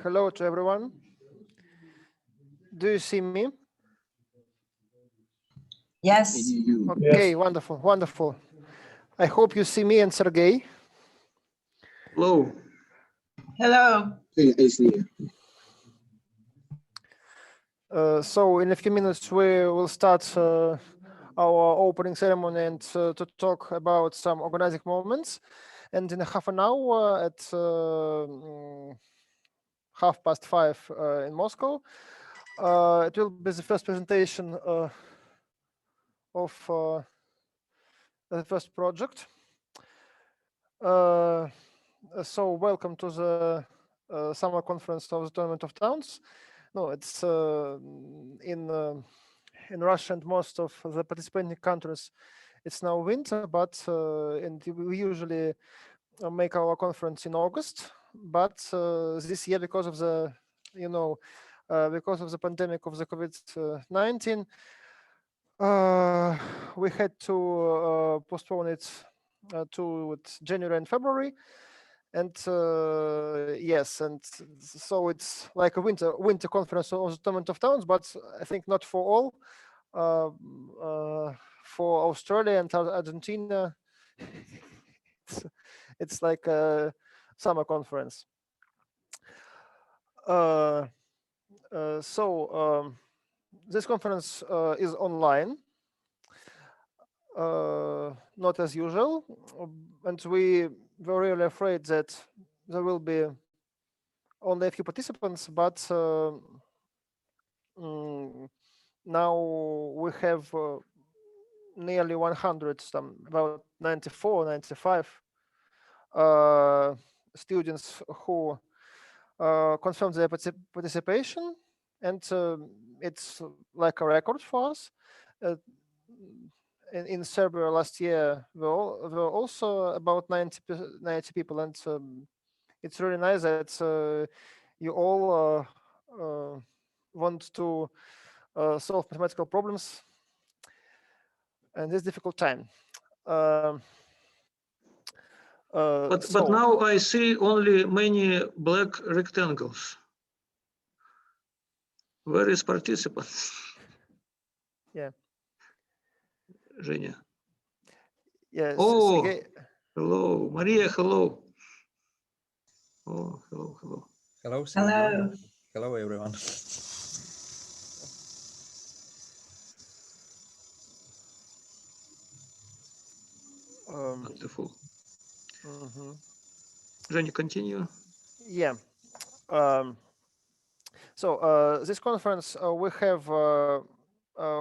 Hello to everyone. Do you see me? Yes. Okay, Yes. wonderful, wonderful. I hope you see me and Sergey. Hello. Hello. I see. So in a few minutes we will start our opening ceremony and to talk about some organizing moments. And in a half an hour at 5:30 in Moscow, it will be the first presentation of the first project. So welcome to the summer conference of the Tournament of Towns. No, it's in Russia and most of the participating countries. It's now winter, but and we usually make our conference in August. But this year, because of the because of the pandemic of the COVID-19, we had to postpone it to January and February. And yes, and so it's like a winter conference of the Tournament of Towns, but I think not for all. For Australia and Argentina, it's, it's like a summer conference. So this conference is online, not as usual, and we were really afraid that there will be only a few participants, but now we have nearly 100, some about 94, 95 students who confirmed their participation, and it's like a record for us. In Serbia last year, there were also about 90 people, and it's really nice that you all want to solve mathematical problems in this difficult time. But now I see only many black rectangles. Where is participants? Yeah. Женя. Yes. Oh, Sergey. hello. Maria, hello. Oh, hello, hello. Hello, Sergey. Hello. Hello, everyone. Wonderful. Mm-hmm. Женя, continue. Yeah. So this conference, we have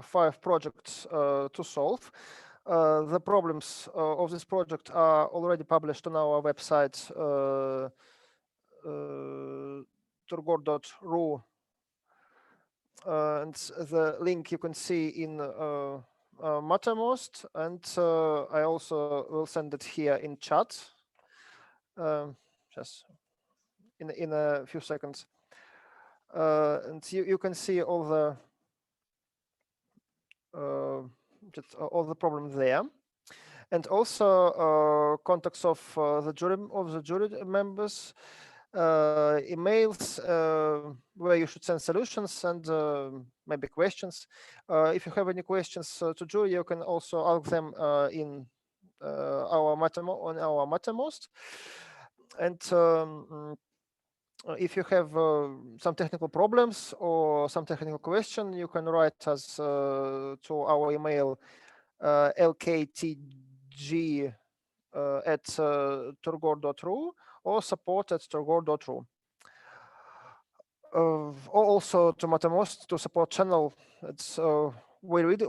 5 projects to solve. The problems of this project are already published on our website, turgor.ru, and the link you can see in Mattermost, and I also will send it here in chat, just in a few seconds. And you can see all the just all the problems there, and also contacts of the jury members, emails where you should send solutions and maybe questions. If you have any questions to jury, you can also ask them in our Mattermost. And if you have some technical problems or some technical question, you can write us to our email lktg at turgor.ru or support@turgor.ru. Also to Mattermost, to support channel. It's we read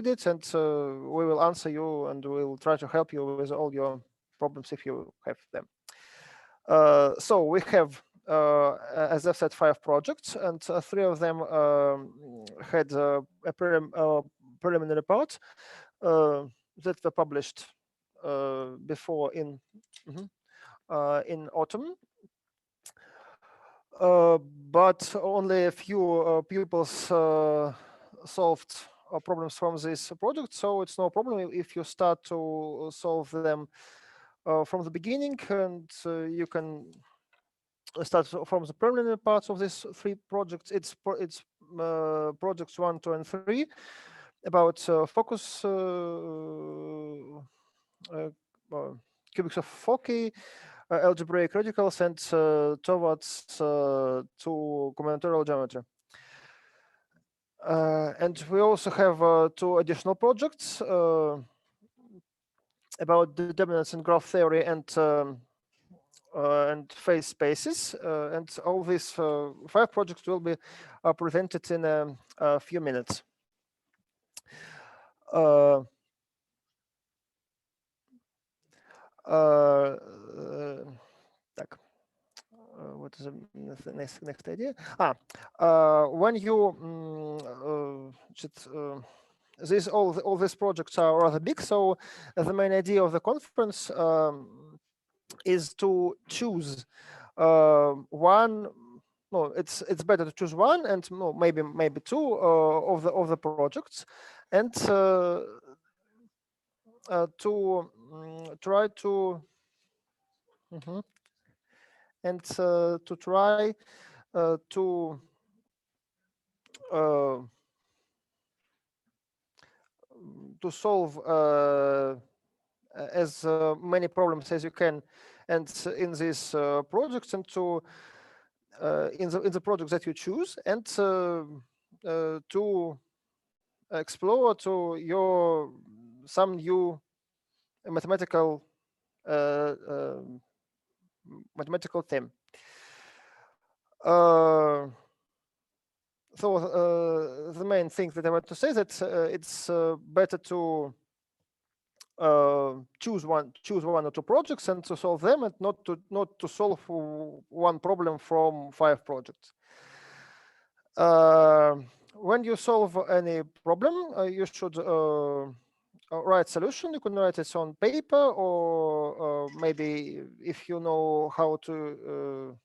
it, and we will answer you, and we'll try to help you with all your problems if you have them. So we have, as I said, 5 projects, and 3 of them had a preliminary part that were published before in autumn. But only a few pupils solved problems from this project, so it's no problem if you start to solve them from the beginning, and you can start from the preliminary parts of these 3 projects. It's projects 1, 2, and 3 about focus cubics of Focky, algebraic radicals, and towards to combinatorial geometry. And we also have 2 additional projects about determinants in graph theory and phase spaces. And all these 5 projects will be presented in a few minutes. Так. What is the next idea? When you all these projects are rather big, so the main idea of the conference is to choose one. No, it's better to choose one and maybe 2 of the projects, and to try to to try to solve as many problems as you can, and in these projects, and to in the projects that you choose, and to explore to your some new mathematical theme. So the main thing that I want to say that it's better to choose one or 2 projects and to solve them, and not to solve one problem from 5 projects. When you solve any problem, you should write solution. You can write it on paper, or maybe if you know how to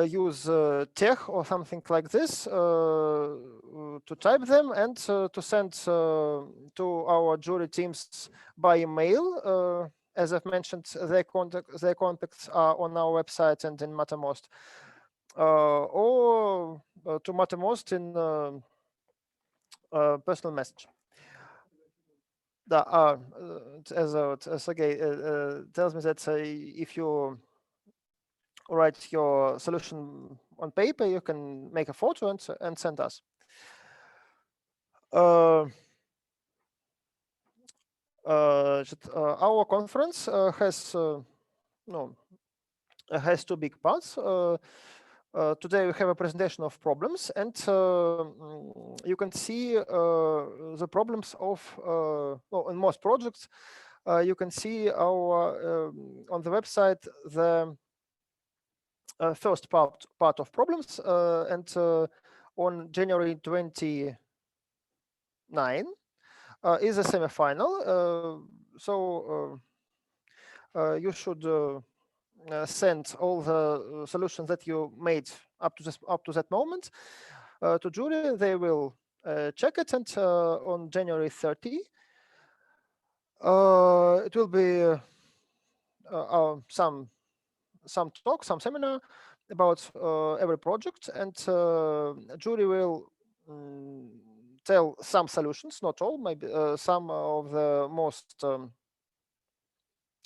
use Tech or something like this, to type them and to send to our jury teams by email. As I've mentioned, their contacts are on our website and in Mattermost, or to Mattermost in personal message. As Sergey tells me that if you write your solution on paper, you can make a photo and send us. Our conference has 2 big parts. Today we have a presentation of problems, and you can see the problems of in most projects. You can see our on the website the first part of problems, and on January 29 is a semifinal. So you should send all the solutions that you made up to that moment to jury. They will check it, and on January 30 it will be some talk, some seminar about every project, and jury will tell some solutions, not all, maybe some of the most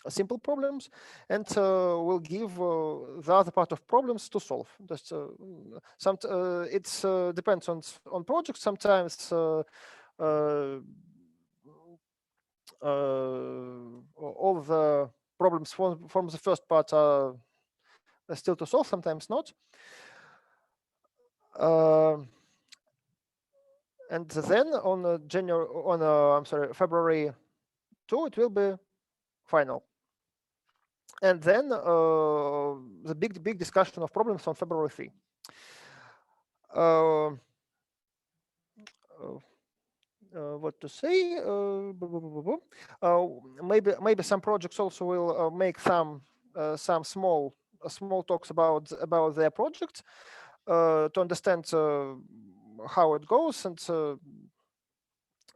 simple problems, and will give the other part of problems to solve. Just it depends on projects. Sometimes all the problems from the first part are still to solve, sometimes not. And then on February 2, it will be final. And then the big discussion of problems on February 3. What to say? Maybe some projects also will make some small talks about their project to understand how it goes, and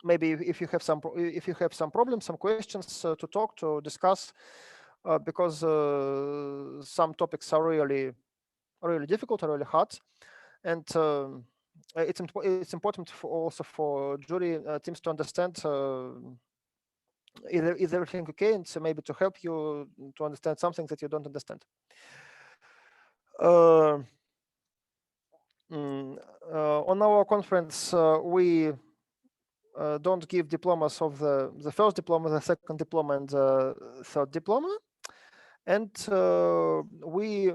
maybe if you have some problems, some questions to talk, to discuss, because some topics are really difficult or really hard, and it's important also for jury teams to understand is everything okay, and so maybe to help you to understand something that you don't understand. On our conference, we don't give diplomas of the first diploma, the second diploma, and the third diploma, and we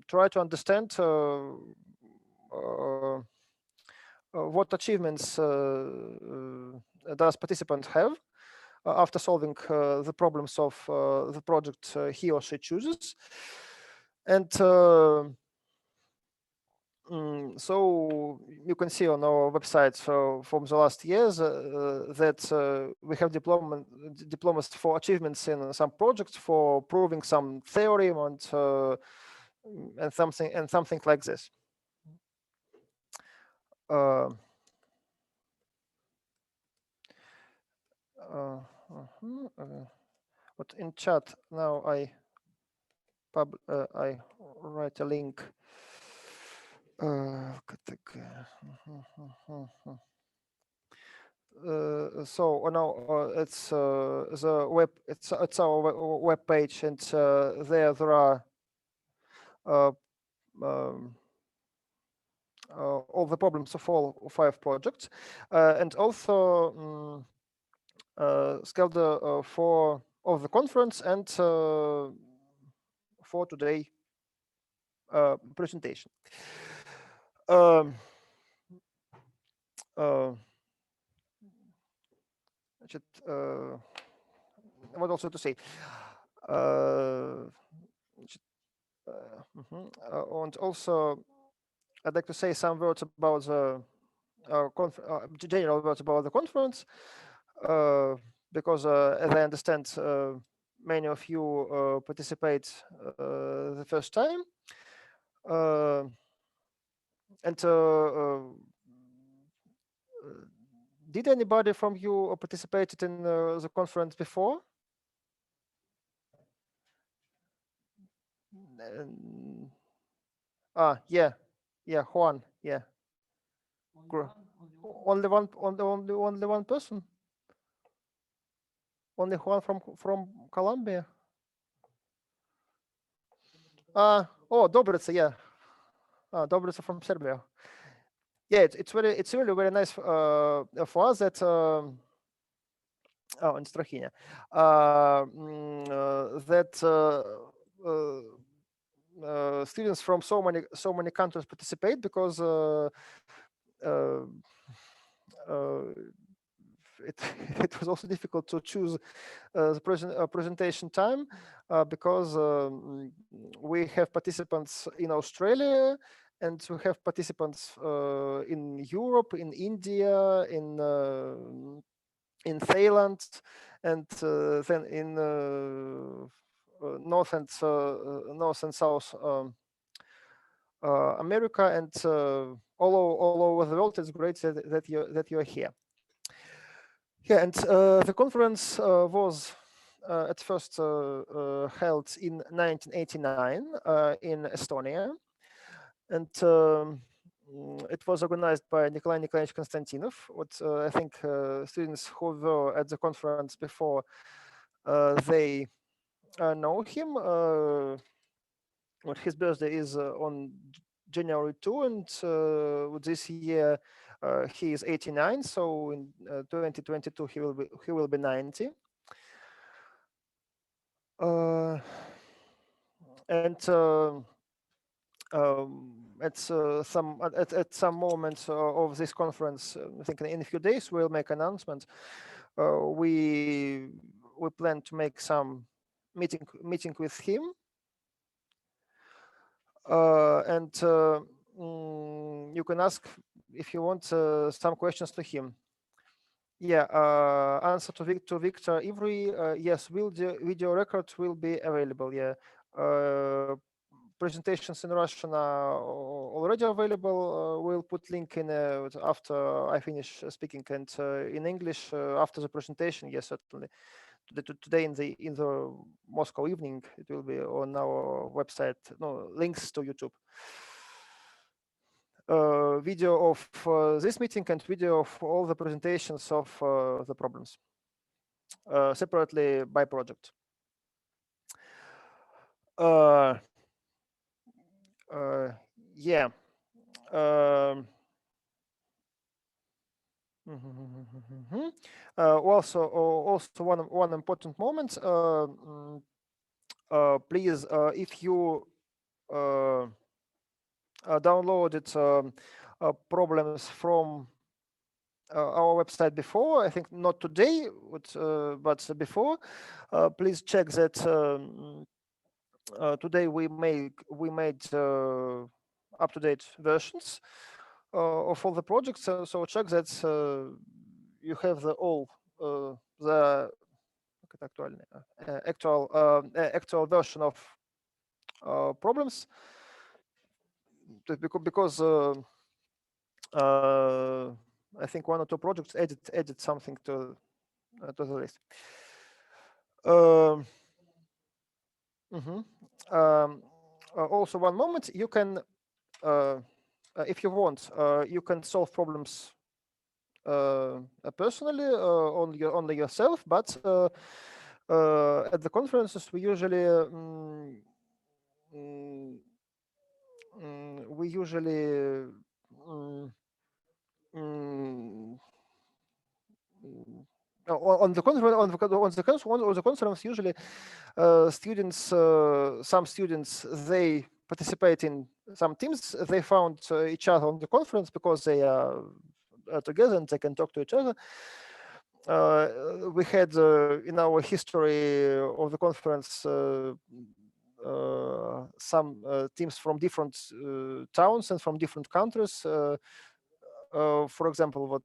try to understand what achievements does participant have after solving the problems of the project he or she chooses. And so you can see on our website from the last years that we have diplomas for achievements in some projects, for proving some theorem, and something like this. But in chat now I write a link. So now it's the web. It's our web page, and there are all the problems of all 5 projects, and also schedule for the conference and for today presentation. What also to say? And also, I'd like to say some words about the general words about the conference, because as I understand, many of you participate the first time, and did anybody from you participated in the conference before? Yeah, Juan, yeah. Only one person. Only Juan from Colombia. Oh, Dobrica, yeah. Dobrica from Serbia. Yeah, it's really very nice for us that in Strahinja that students from so many countries participate, because it was also difficult to choose the presentation time, because we have participants in Australia, and we have participants in Europe, in India, in Thailand, and then in North and South America, and all over the world. It's great that you are here. Yeah, and the conference was at first held in 1989 in Estonia, and it was organized by Nikolai Nikolaevich Konstantinov. What I think students who were at the conference before, they know him. What his birthday is on January 2, and this year he is 89. So in 2022 he will be 90. And at some moments of this conference, I think in a few days we'll make announcement. We plan to make some meeting with him, and you can ask if you want some questions to him. Yeah, answer to Victor Ivry. Yes, video record will be available. Yeah, presentations in Russian are already available. We'll put link in after I finish speaking, and in English after the presentation. Yes, certainly today in the Moscow evening. It will be on our website. No links to YouTube. Video of this meeting and video of all the presentations of the problems separately by project. Yeah. Also one important moment. Please, if you downloaded problems from our website before, I think not today, but before, please check that today we made up-to-date versions of all the projects. So check that you have the actual version of problems, because I think one or two projects added something to the list. Also, one moment, you can, if you want, you can solve problems personally only yourself, but at the conferences we usually on the conference usually students, some students, they participate in some teams. They found each other on the conference because they are together and they can talk to each other. We had in our history of the conference some teams from different towns and from different countries. For example,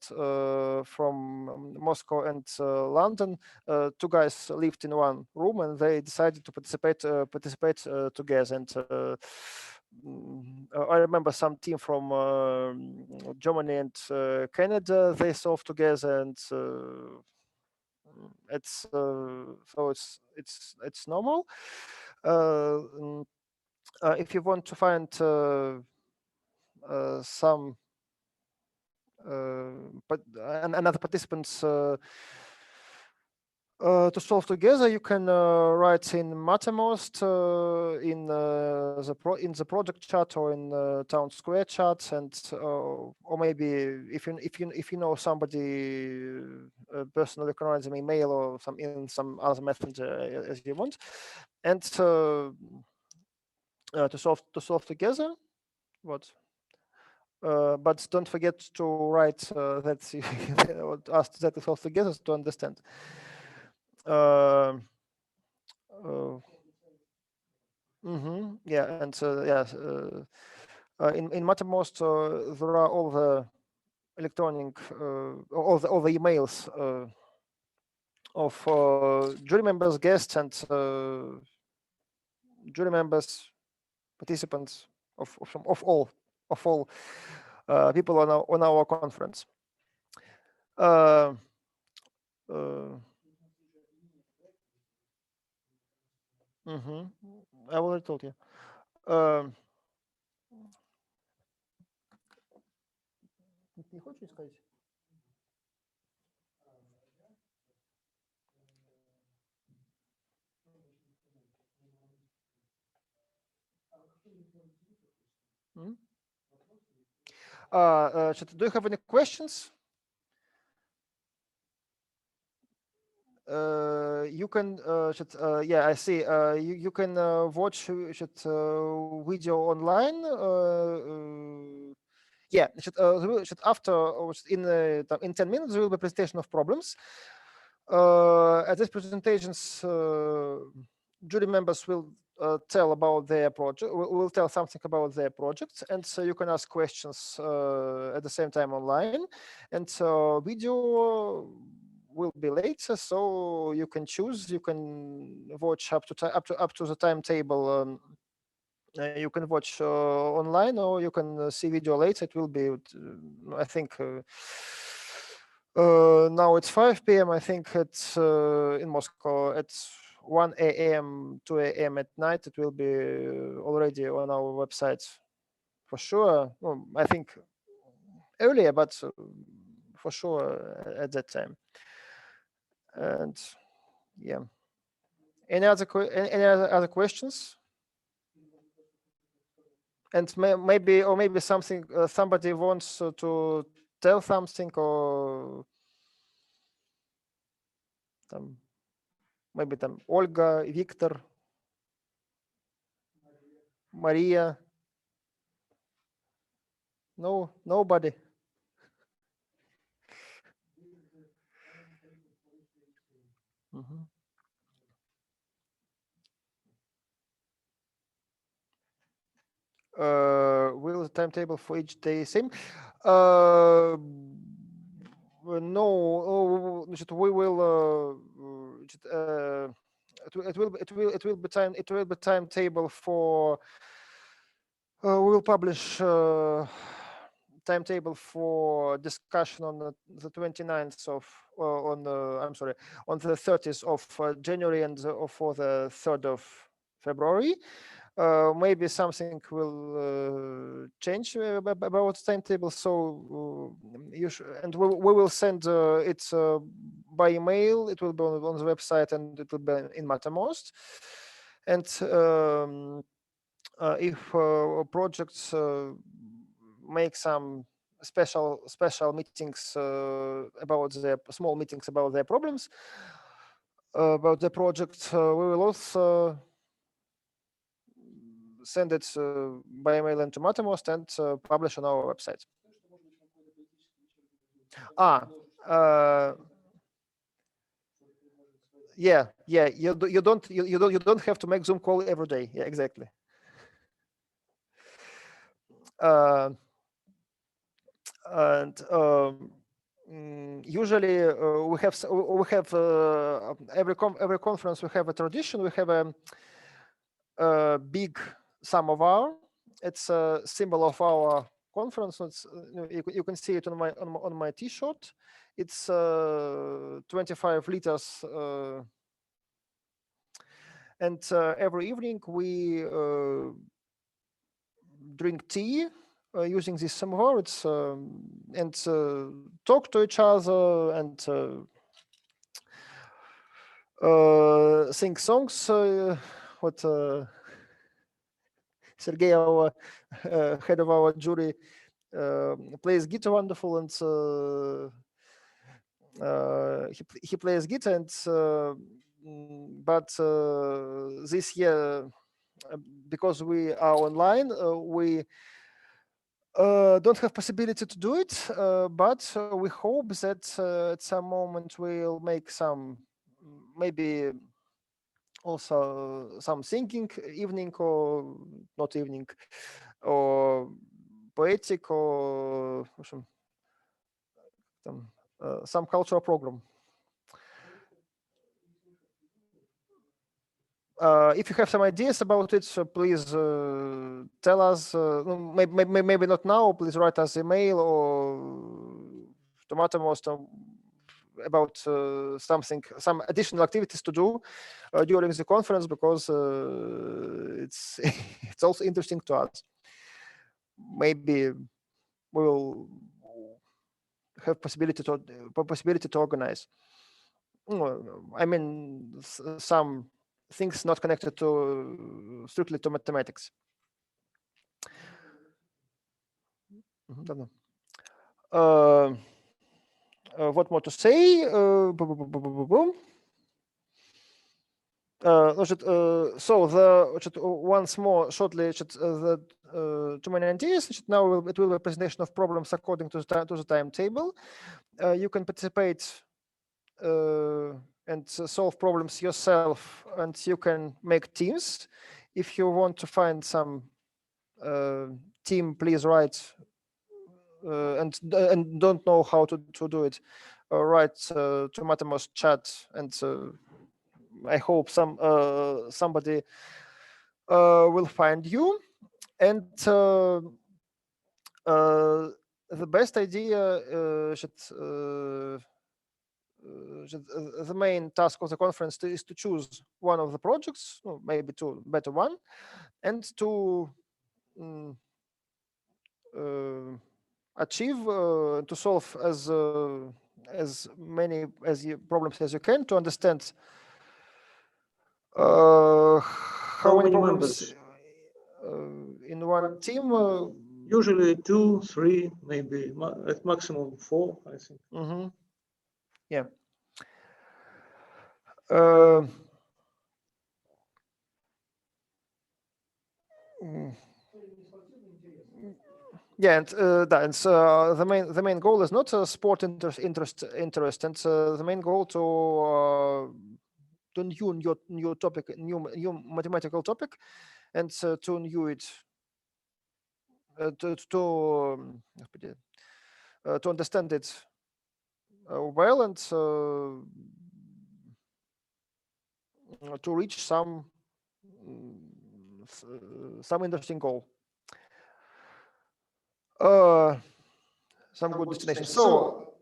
from Moscow and London, two guys lived in one room and they decided to participate together. And I remember some team from Germany and Canada. They solved together, and it's normal. If you want to find some but another participants to solve together, you can write in Mattermost in the project chat or in town square chat, and or maybe if you know somebody personally, you can write them email or some other method as you want, and to solve together. What? But don't forget to write that ask that to solve together to understand. Yeah, and in Mattermost there are all the electronic all the emails of jury members, guests, and jury members, participants of all people on our conference. I already told you. Не хочешь сказать? Do you have any questions? You can, yeah, I see. You can watch video online. Yeah, after in 10 minutes there will be a presentation of problems. At these presentations, jury members will tell about their project. Will tell something about their projects, and so you can ask questions at the same time online. And video will be later, so you can choose. You can watch up to the timetable. You can watch online, or you can see video later. It will be, I think, Now it's 5 p.m. I think it's in Moscow. It's 1 a.m., 2 a.m. at night. It will be already on our website for sure. Well, I think earlier, but for sure at that time. And yeah, any other questions? And maybe something somebody wants to tell something, or maybe Olga, Victor, Maria. No, nobody. Will the timetable for each day same? No, we will. It will be timetable for. We will publish timetable for discussion on the 29th of I'm sorry, on the 30th of January and for the 3rd of February. Maybe something will change about timetable, so and we will send it by email. It will be on the website and it will be in Mattermost. And if projects make some special meetings about their small meetings about their problems about the project, we will also send it by email into Mattermost and publish on our website. Yeah, you don't have to make Zoom call every day. Yeah, exactly. And usually we have every conference we have a tradition. We have a big samovar. It's a symbol of our conference. It's, you can see it on my T-shirt. It's 25 liters, and every evening we drink tea using this samovar. It's and talk to each other and sing songs. What Sergey, our head of our jury, plays guitar wonderful, and he plays guitar. And but this year, because we are online, we don't have possibility to do it. But we hope that at some moment we'll make some, maybe also some singing evening, or not evening, or poetic, or some cultural program. If you have some ideas about it, so please tell us. Maybe not now. Please write us email or to Mattermost about some additional activities to do during the conference, because it's it's also interesting to us. Maybe we will have possibility to organize. I mean, some things not connected to strictly to mathematics. What more to say? So once more shortly, the too many ideas. Now it will be a presentation of problems according to the timetable. You can participate and solve problems yourself, and you can make teams. If you want to find some team, please write, and don't know how to do it, write to Mattermost chat, and I hope somebody will find you. And the best idea should the main task of the conference is to choose one of the projects, maybe two better one, and to achieve to solve as many problems as you can, to understand how many problems in one team. Usually 2, 3, maybe at maximum 4, I think. Yeah. Yeah, and the main goal is not sport interest, and the main goal to new topic, new mathematical topic, and to new it to understand it well, and to reach some interesting goal, some good destination. So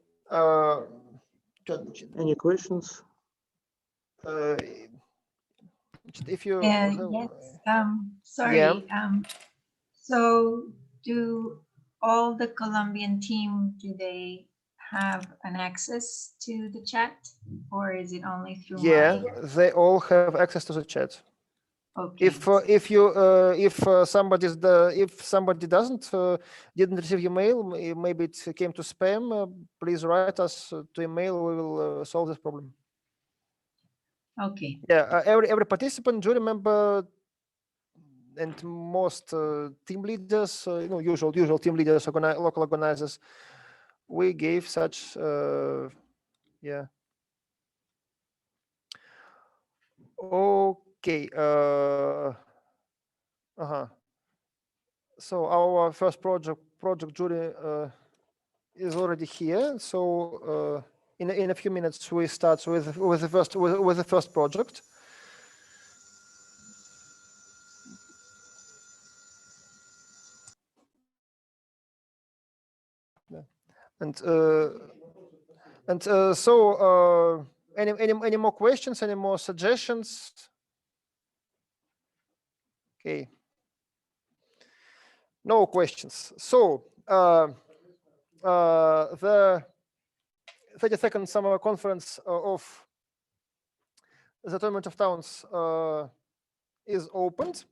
any questions? If you Yes, sorry. Yeah. So do all the Colombian team, do they have an access to the chat, or is it only through Yeah, my... they all have access to the chat. Okay. If somebody didn't receive your mail, maybe it came to spam, please write us to email. We will solve this problem. Okay. Yeah, every participant, jury member, and most team leaders, usual team leaders, local organizers, we gave such yeah. Okay. So our first project jury is already here. So in a few minutes we start with the first project. And so any more questions? Any more suggestions? Okay. No questions. So the 32nd summer conference of the Tournament of Towns is opened.